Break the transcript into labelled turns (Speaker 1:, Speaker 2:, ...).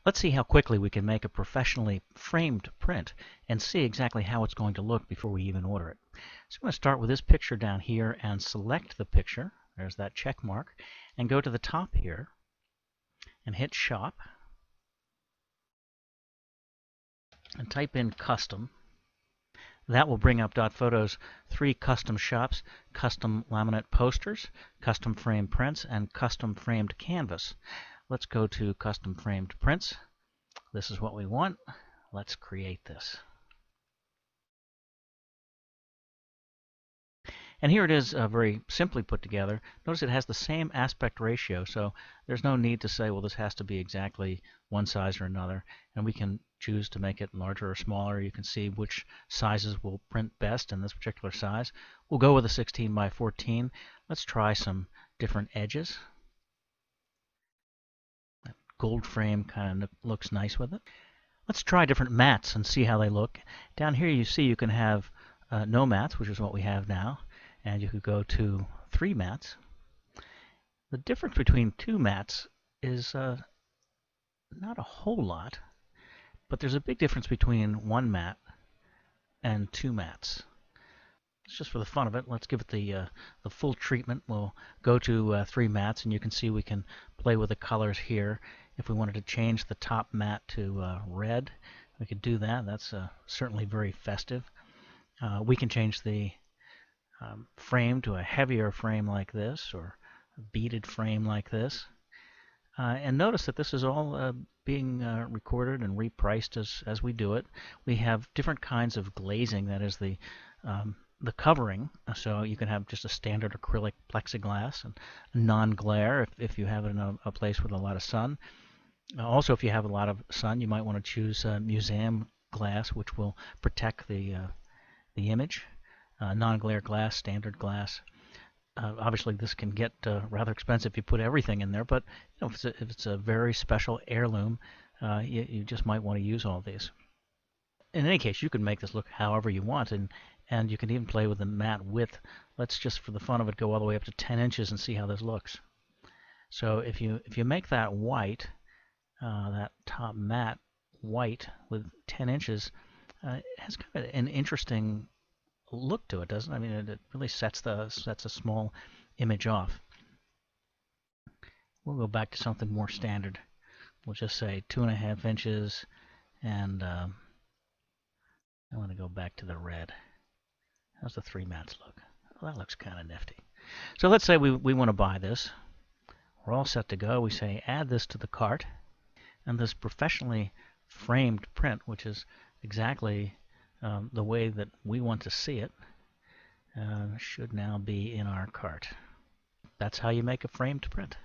Speaker 1: Let's see how quickly we can make a professionally framed print and see exactly how it's going to look before we even order it. So I'm going to start with this picture down here and select the picture. There's that check mark. And go to the top here and hit Shop. And type in Custom. That will bring up dotPhoto's 3 custom shops: custom laminate posters, custom framed prints, and custom framed canvas. Let's go to custom framed prints. This is what we want. Let's create this. And here it is, very simply put together. Notice it has the same aspect ratio, so there's no need to say, well, this has to be exactly one size or another. And we can choose to make it larger or smaller. You can see which sizes will print best in this particular size. We'll go with a 16 by 14. Let's try some different edges. That gold frame kind of looks nice with it. Let's try different mats and see how they look. Down here you see you can have no mats, which is what we have now. And you could go to 3 mats. The difference between 2 mats is not a whole lot, but there's a big difference between 1 mat and 2 mats. It's just for the fun of it. Let's give it the full treatment. We'll go to 3 mats, and you can see we can play with the colors here. If we wanted to change the top mat to red, we could do that. That's certainly very festive. We can change the frame to a heavier frame like this, or a beaded frame like this. And notice that this is all being recorded and repriced as we do it. We have different kinds of glazing, that is the covering. So you can have just a standard acrylic plexiglass and non-glare if you have it in a place with a lot of sun. Also, if you have a lot of sun, you might want to choose museum glass, which will protect the image. Non-glare glass, standard glass. Obviously, this can get rather expensive if you put everything in there, but you know, if it's a very special heirloom, you just might want to use all these. In any case, you can make this look however you want, and you can even play with the mat width. Let's just, for the fun of it, go all the way up to 10 inches and see how this looks. So if you make that white, that top mat white with 10 inches, it has kind of an interesting look to it, doesn't it? I mean, it really sets a small image off. We'll go back to something more standard. We'll just say 2.5 inches, and I want to go back to the red. How's the 3 mats look? Well, that looks kind of nifty. So let's say we want to buy this. We're all set to go. We say add this to the cart, and this professionally framed print, which is exactly the way that we want to see it, should now be in our cart. That's how you make a framed print.